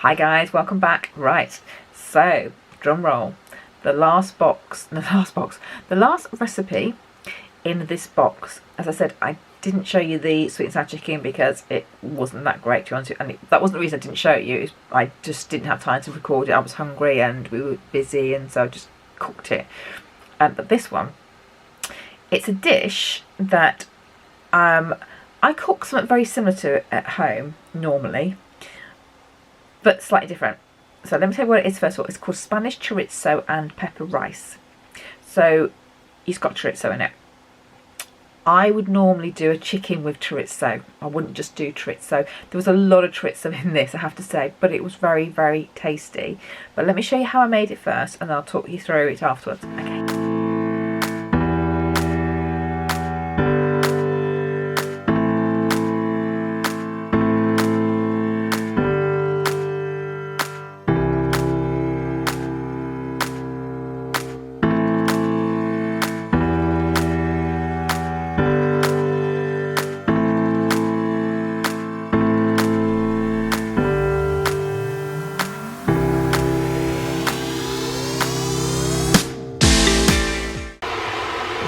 Hi guys, welcome back. Right, so drum roll. The last recipe in this box. As I said, I didn't show you the sweet and sour chicken because it wasn't that great, to be honest with you. And that wasn't the reason I didn't show it you. I just didn't have time to record it. I was hungry and we were busy, and so I just cooked it. But this one, it's a dish that I cook something very similar to it at home normally, but slightly different. So let me tell you what it is first of all. It's called Spanish chorizo and pepper rice. So it's got chorizo in it. I would normally do a chicken with chorizo. I wouldn't just do chorizo. There was a lot of chorizo in this, I have to say, but it was very, very tasty. But let me show you how I made it first, and I'll talk you through it afterwards. Okay.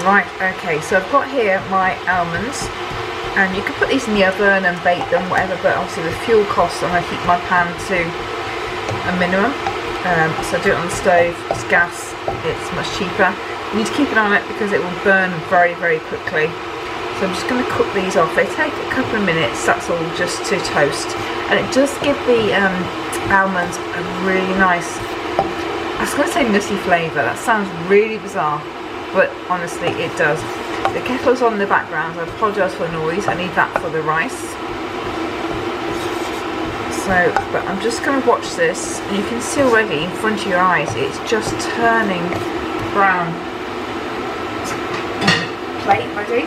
Right, okay, so I've got here my almonds, and you can put these in the oven and bake them, whatever, but obviously with fuel costs I'm going to keep my pan to a minimum. So I do it on the stove, it's gas, it's much cheaper. You need to keep an eye on it because it will burn very, very quickly. So I'm just going to cook these off. They take a couple of minutes, that's all, just to toast. And it does give the almonds a really nice, I was going to say nutty flavour, that sounds really bizarre, but honestly it does. The kettle's on in the background, I apologise for the noise, I need that for the rice. So, but I'm just going to watch this, and you can see already in front of your eyes, it's just turning brown. Plate ready.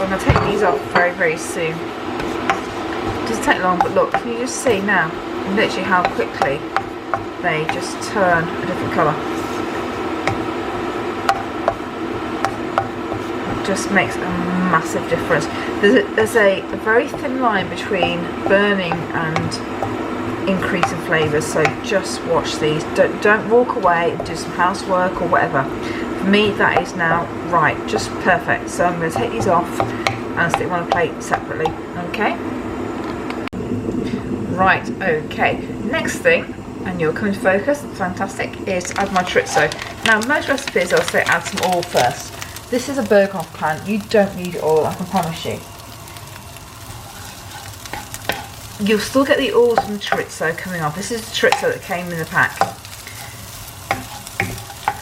So I'm going to take these off very, very soon. It doesn't take long, but look, can you just see now, literally how quickly they just turn a different colour. Just makes a massive difference. There's a very thin line between burning and increasing flavours, so just watch these. Don't walk away and do some housework or whatever. For me that is now right, just perfect. So I'm going to take these off and stick them on a plate separately. Okay? Right, okay. Next thing, and you'll come into focus, fantastic, is to add my chorizo. Now most recipes I'll say add some oil first. This is a Berghoff pan, you don't need oil, I can promise you. You'll still get the oils from the chorizo coming off. This is the chorizo that came in the pack.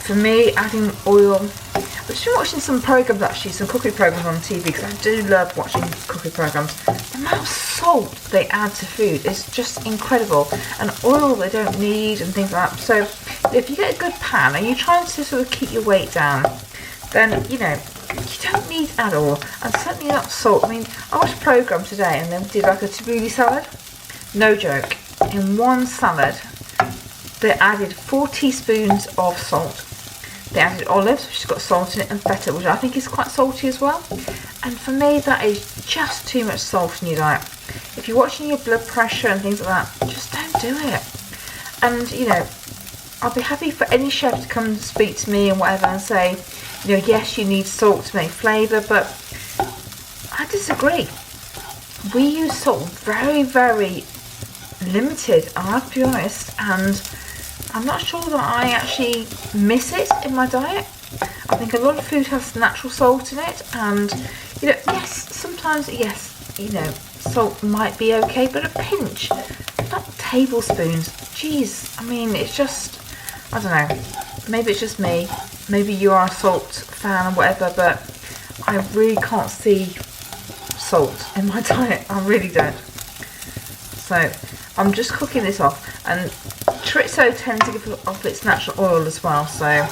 For me, adding oil, I've just been watching some programs actually, some cookery programs on TV, because I do love watching cookery programs. The amount of salt they add to food is just incredible, and oil they don't need and things like that. So if you get a good pan and you're trying to sort of keep your weight down, then, you know, you don't need to add oil, and certainly not salt. I mean, I watched a programme today and they did like a tabbouleh salad. No joke. In one salad, they added 4 teaspoons of salt. They added olives, which has got salt in it, and feta, which I think is quite salty as well. And for me, that is just too much salt in your diet. If you're watching your blood pressure and things like that, just don't do it. And, you know, I'll be happy for any chef to come and speak to me and whatever and say, you know, yes, you need salt to make flavour, but I disagree. We use salt very, very limited, I have to be honest, and I'm not sure that I actually miss it in my diet. I think a lot of food has natural salt in it, and, you know, yes, sometimes, yes, you know, salt might be okay, but a pinch, not tablespoons. Jeez, I mean, it's just, I don't know, maybe it's just me. Maybe you are a salt fan or whatever, but I really can't see salt in my diet. I really don't. So I'm just cooking this off, and chorizo tends to give off its natural oil as well, so I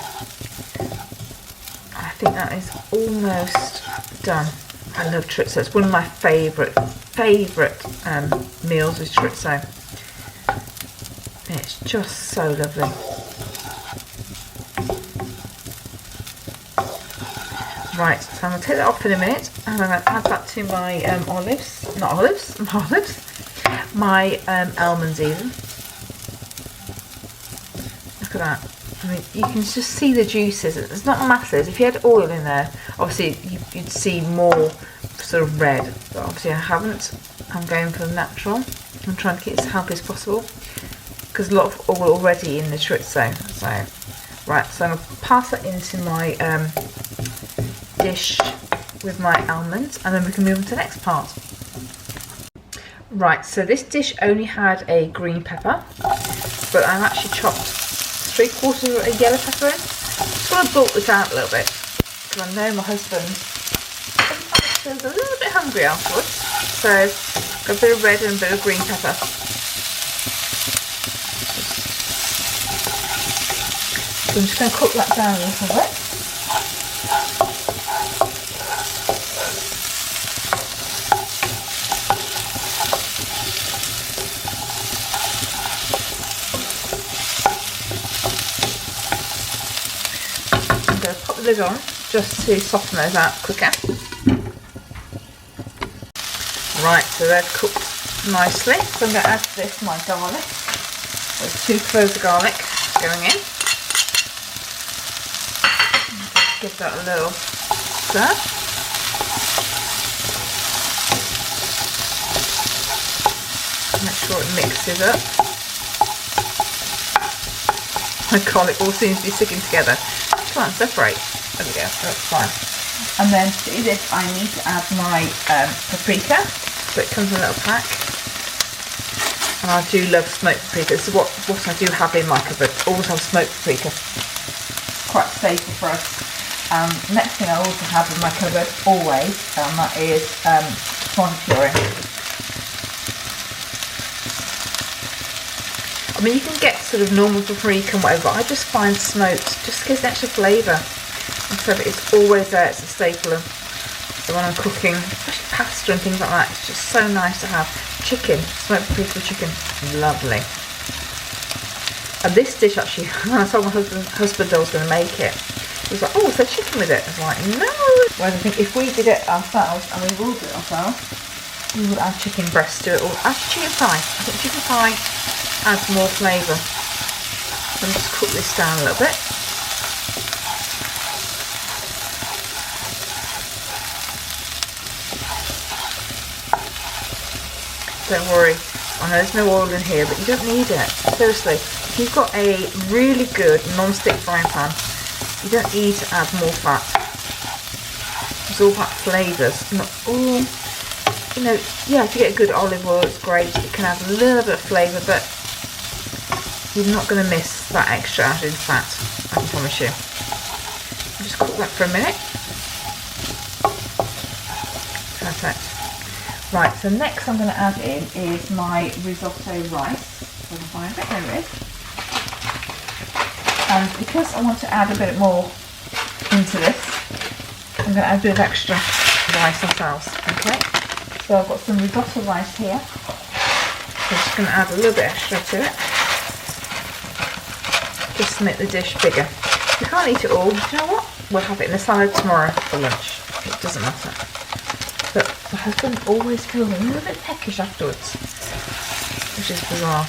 think that is almost done. I love chorizo. It's one of my favourite meals with chorizo. It's just so lovely. Right, so I'm going to take that off in a minute, and I'm going to add that to my my almonds even. Look at that. I mean, you can just see the juices. It's not massive. If you had oil in there, obviously you'd see more sort of red. But obviously I haven't. I'm going for the natural. I'm trying to keep it as healthy as possible because a lot of oil already in the chorizo. So, right. So I'm going to pass that into my dish with my almonds, and then we can move on to the next part. Right. So this dish only had a green pepper, but I've actually chopped 3/4 of a yellow pepper in. Just want to bulk this out a little bit because I know my husband feels a little bit hungry afterwards. So got a bit of red and a bit of green pepper. So I'm just going to cook that down a little bit. Pop the lid on just to soften those out quicker. Right, so they're cooked nicely. So I'm going to add to this my garlic. There's 2 cloves of garlic going in. Give that a little stir. Make sure it mixes up. My garlic all seems to be sticking together. Come on, separate. There we go, that's fine. And then to do this, I need to add my paprika. So it comes in a little pack. And I do love smoked paprika. This is what I do have in my cupboard. Always have smoked paprika. It's quite staple for us. Next thing I also have in my cupboard, always, and that is tomato puree. I mean, you can get sort of normal paprika and whatever, but I just find smoked just gives an extra flavour. And so it's always there, it's a staple of so when I'm cooking, especially pasta and things like that, it's just so nice to have. Chicken, smoked paprika with chicken, lovely. And this dish actually, when I told my husband I was going to make it, he was like, oh, so chicken with it. I was like, no. Whereas I think if we did it ourselves, and we will do it ourselves, we would add chicken breast to it, or actually chicken thigh. I think chicken thigh adds more flavour. So I'll just cook this down a little bit. Don't worry, I know there's no oil in here, but you don't need it. Seriously, if you've got a really good non-stick frying pan, you don't need to add more fat. It's all about flavours, not all. You know, yeah, if you get good olive oil, it's great. It can add a little bit of flavour, but you're not going to miss that extra added fat, I can promise you. I'll just cook that for a minute. Perfect. Right, so next I'm going to add in is my risotto rice. So I can find it, there it is. And because I want to add a bit more into this, I'm going to add a bit of extra rice ourselves. Okay, so I've got some risotto rice here. So I'm just going to add a little bit extra to it, just to make the dish bigger. You can't eat it all. Do you know what? We'll have it in a salad tomorrow for lunch. It doesn't matter. But my husband always feels a little bit peckish afterwards, which is bizarre.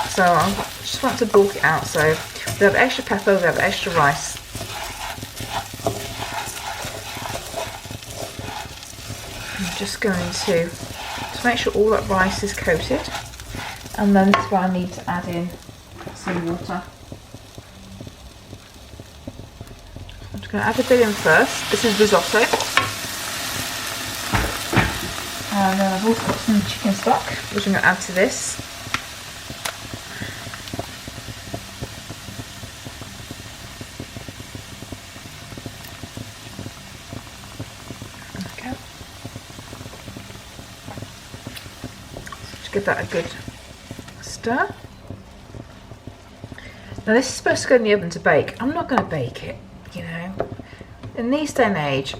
So I just want to bulk it out. So we have extra pepper, we have extra rice. I'm just going to make sure all that rice is coated. And then this is where I need to add in some water. I'm just going to add a bit in first. This is risotto. And then I've also got some chicken stock, which I'm going to add to this. Okay. Just give that a good stir. Now this is supposed to go in the oven to bake. I'm not going to bake it, you know. In these day and age,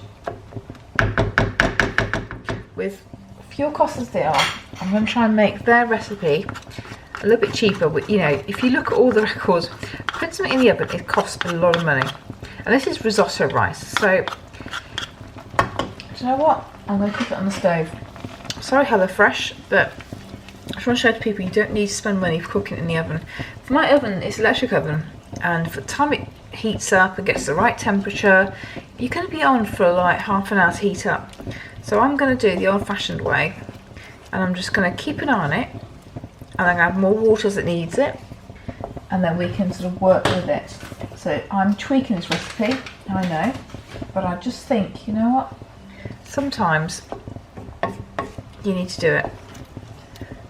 with fuel costs as they are, I'm going to try and make their recipe a little bit cheaper. But, you know, if you look at all the records, putting something in the oven, it costs a lot of money. And this is risotto rice. So, do you know what? I'm going to cook it on the stove. Sorry, HelloFresh, but I just want to show to people you don't need to spend money for cooking in the oven. For my oven, it's an electric oven. and for the time it heats up and gets the right temperature, you're going to be on for like half an hour to heat up. So I'm going to do the old-fashioned way, and I'm just going to keep an eye on it, and I'm going to add more water as it needs it, and then we can sort of work with it. So I'm tweaking this recipe, I know, but I just think, you know what, sometimes you need to do it.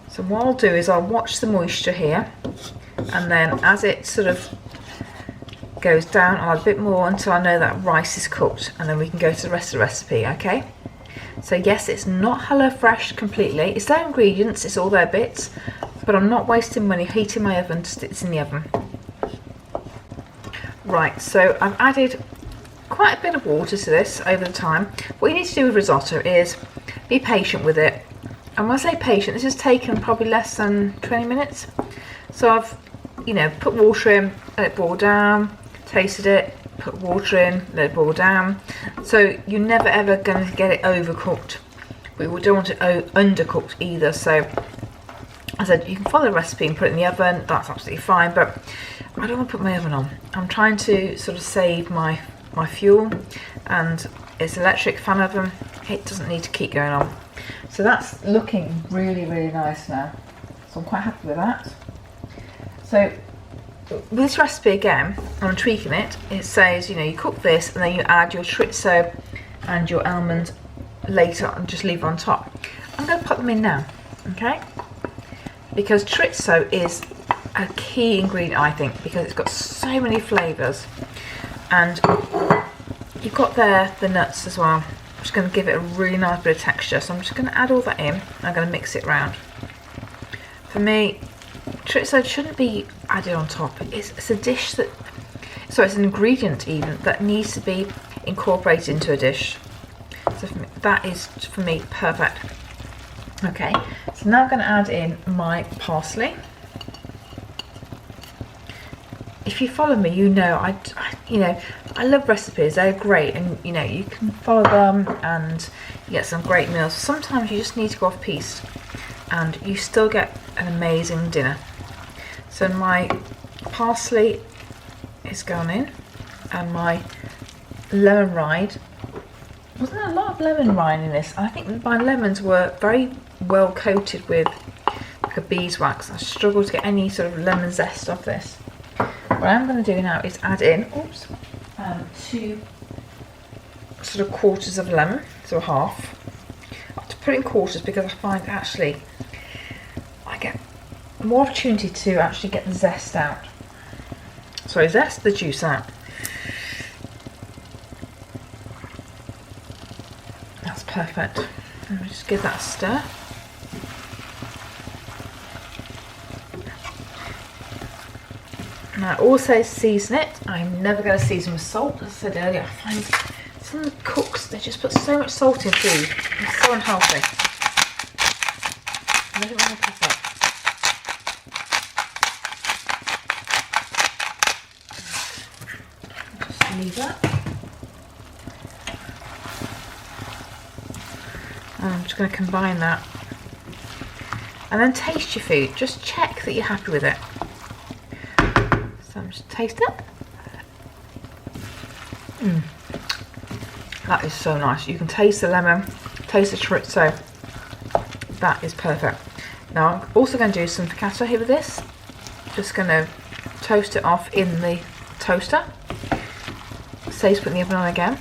So what I'll do is I'll watch the moisture here, and then as it sort of goes down, I'll add a bit more until I know that rice is cooked, and then we can go to the rest of the recipe, okay? So yes, it's not HelloFresh completely, it's their ingredients, it's all their bits, but I'm not wasting money heating my oven to stick this in the oven. Right, so I've added quite a bit of water to this over the time. What you need to do with risotto is be patient with it. And when I say patient, this has taken probably less than 20 minutes. So I've, you know, put water in, let it boil down, tasted it, put water in, let it boil down. So you're never ever going to get it overcooked, but we don't want it undercooked either. So I said you can follow the recipe and put it in the oven, that's absolutely fine, but I don't want to put my oven on. I'm trying to sort of save my fuel, and it's an electric fan oven, it doesn't need to keep going on. So that's looking really, really nice now, so I'm quite happy with that. So with this recipe again, I'm tweaking it. It says, you know, you cook this and then you add your chorizo and your almond later and just leave it on top. I'm going to put them in now, okay? Because chorizo is a key ingredient, I think, because it's got so many flavours, and you've got there the nuts as well. I'm just going to give it a really nice bit of texture, so I'm just going to add all that in. I'm going to mix it round. For me, chorizo shouldn't be added on top. It's a dish that, so it's an ingredient even that needs to be incorporated into a dish. So for me, that is for me perfect. Okay, so now I'm going to add in my parsley. If you follow me, you know I love recipes. They're great, and you know you can follow them and you get some great meals. Sometimes you just need to go off piste, and you still get an amazing dinner. So my parsley is gone in, and my lemon rind. Wasn't a lot of lemon rind in this. I think my lemons were very well coated with like a beeswax. I struggled to get any sort of lemon zest off this. What I'm going to do now is add in 2 sort of quarters of lemon, so half. I have to put it in quarters because I find actually I get more opportunity to actually get the zest out. Sorry, zest, the juice out. That's perfect. Let me just give that a stir. Now, also season it. I'm never going to season with salt. As I said earlier, I find some of the cooks, they just put so much salt in food. It's so unhealthy. I don't want to put it. Just leave that. And I'm just going to combine that. And then taste your food. Just check that you're happy with it. So I'm just taste it. That is so nice. You can taste the lemon, taste the chorizo. That is perfect. Now I'm also going to do some focaccia here with this. Just going to toast it off in the toaster. Saves putting the oven on again.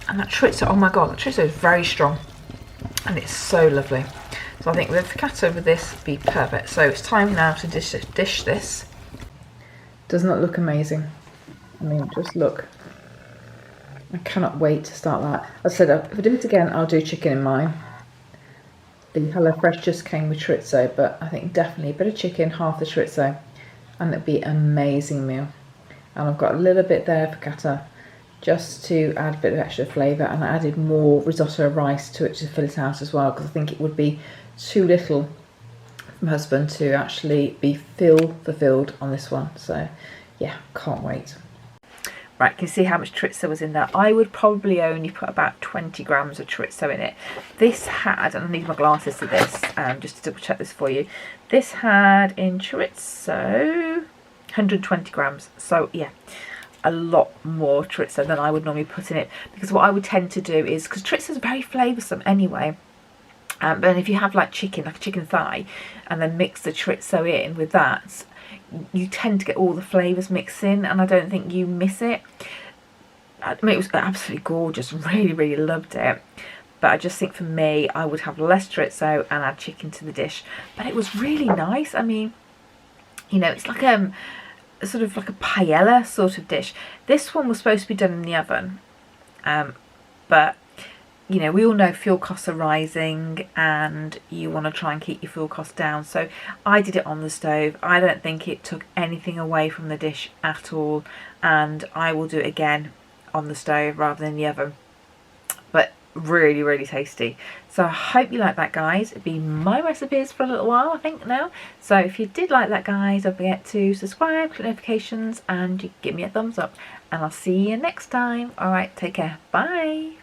And that chorizo, oh my god, that chorizo is very strong. And it's so lovely. So I think the focaccia with this would be perfect. So it's time now to dish this. Doesn't that look amazing? I mean, just look. I cannot wait to start that. As I said, if I do it again, I'll do chicken in mine. The HelloFresh just came with chorizo, but I think definitely a bit of chicken, half the chorizo, and it'd be an amazing meal. And I've got a little bit there for focaccia, just to add a bit of extra flavour, and I added more risotto rice to it to fill it out as well, because I think it would be too little for my husband to actually be fulfilled on this one. So yeah, can't wait. Right, you can see how much chorizo was in there. I would probably only put about 20 grams of chorizo in it. This had, and I need my glasses to this, just to double check this for you. This had in chorizo 120 grams. So yeah, a lot more chorizo than I would normally put in it, because what I would tend to do is, because chorizo is very flavoursome anyway, but then if you have like chicken, like a chicken thigh, and then mix the chorizo in with that, you tend to get all the flavours mixed in, and I don't think you miss it. I mean, it was absolutely gorgeous, really loved it. But I just think for me, I would have less chorizo and add chicken to the dish. But it was really nice. I mean, you know, it's like sort of like a paella sort of dish. This one was supposed to be done in the oven, but you know, we all know fuel costs are rising and you want to try and keep your fuel costs down. So I did it on the stove. I don't think it took anything away from the dish at all, and I will do it again on the stove rather than the oven. But really tasty. So I hope you like that, guys. It'll be my recipes for a little while, I think, now. So if you did like that, guys, don't forget to subscribe, click notifications, and you give me a thumbs up, and I'll see you next time. All right, take care. Bye.